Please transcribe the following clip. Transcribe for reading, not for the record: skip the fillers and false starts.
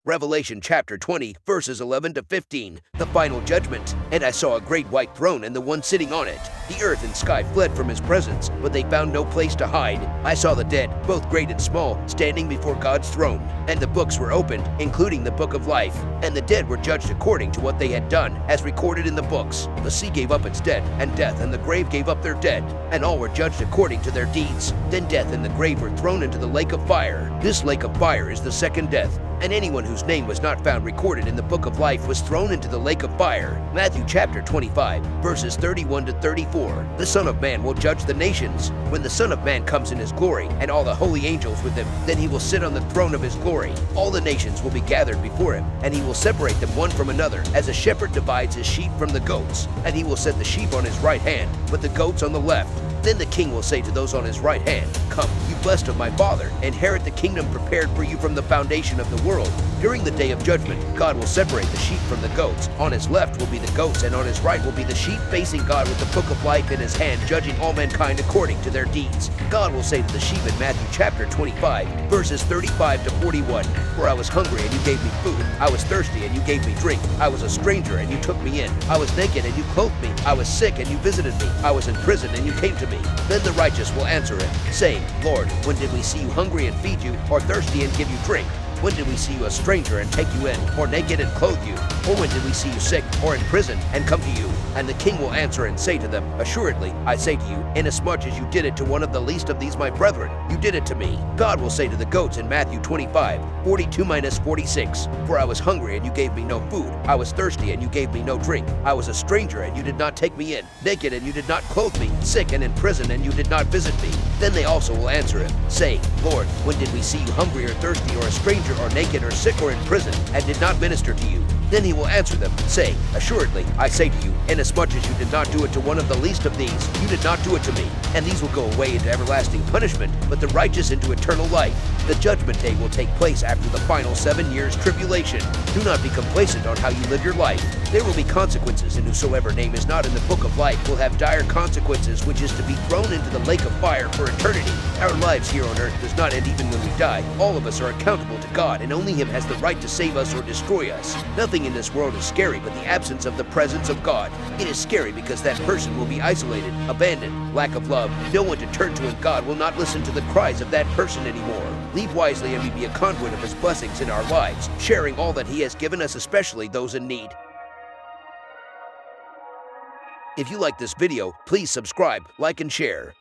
Revelation chapter 20, verses 11 to 15, the final judgment. And I saw a great white throne and the one sitting on it. The earth and sky fled from his presence, but they found no place to hide. I saw the dead, both great and small, standing before God's throne. And the books were opened, including the book of life. And the dead were judged according to what they had done, as recorded in the books. The sea gave up its dead, and death and the grave gave up their dead, and all were judged according to their deeds. Then death and the grave were thrown into the lake of fire. This lake of fire is the second death. And anyone whose name was not found recorded in the book of life was thrown into the lake of fire. Matthew chapter 25, verses 31 to 34. The Son of Man will judge the nations. When the Son of Man comes in his glory, and all the holy angels with him, then he will sit on the throne of his glory. All the nations will be gathered before him, and he will separate them one from another, as a shepherd divides his sheep from the goats. And he will set the sheep on his right hand, but the goats on the left. Then the king will say to those on his right hand, "Come, you blessed of my Father, inherit the kingdom prepared for you from the foundation of the world." During the day of judgment, God will separate the sheep from the goats. On his left will be the goats, and on his right will be the sheep, facing God with the book of life in his hand, judging all mankind according to their deeds. God will say to the sheep in Matthew chapter 25, verses 35 to 41, "For I was hungry, and you gave me food. I was thirsty, and you gave me drink. I was a stranger, and you took me in. I was naked, and you clothed me. I was sick, and you visited me. I was in prison, and you came to me." Then the righteous will answer him, saying, "Lord, when did we see you hungry and feed you, or thirsty and give you drink? When did we see you a stranger and take you in, or naked and clothe you? Or when did we see you sick or in prison and come to you?" And the king will answer and say to them, "Assuredly, I say to you, inasmuch as you did it to one of the least of these my brethren, you did it to me." God will say to the goats in Matthew 25, 42-46, "For I was hungry and you gave me no food. I was thirsty and you gave me no drink. I was a stranger and you did not take me in, naked and you did not clothe me, sick and in prison and you did not visit me." Then they also will answer him, saying, "Lord, when did we see you hungry or thirsty or a stranger or naked or sick or in prison, and did not minister to you?" Then he will answer them, saying, "Assuredly, I say to you, inasmuch as you did not do it to one of the least of these, you did not do it to me." And these will go away into everlasting punishment, but the righteous into eternal life. The judgment day will take place after the final 7 years tribulation. Do not be complacent on how you live your life. There will be consequences, and whosoever name is not in the book of life will have dire consequences, which is to be thrown into the lake of fire for eternity. Our lives here on earth does not end even when we die. All of us are accountable to God, and only Him has the right to save us or destroy us. Nothing in this world is scary but the absence of the presence of God. It is scary because that person will be isolated, abandoned, lack of love, no one to turn to, and God will not listen to the cries of that person anymore. Leave wisely and be a conduit of His blessings in our lives, sharing all that He has given us, especially those in need. If you like this video, please subscribe, like, and share.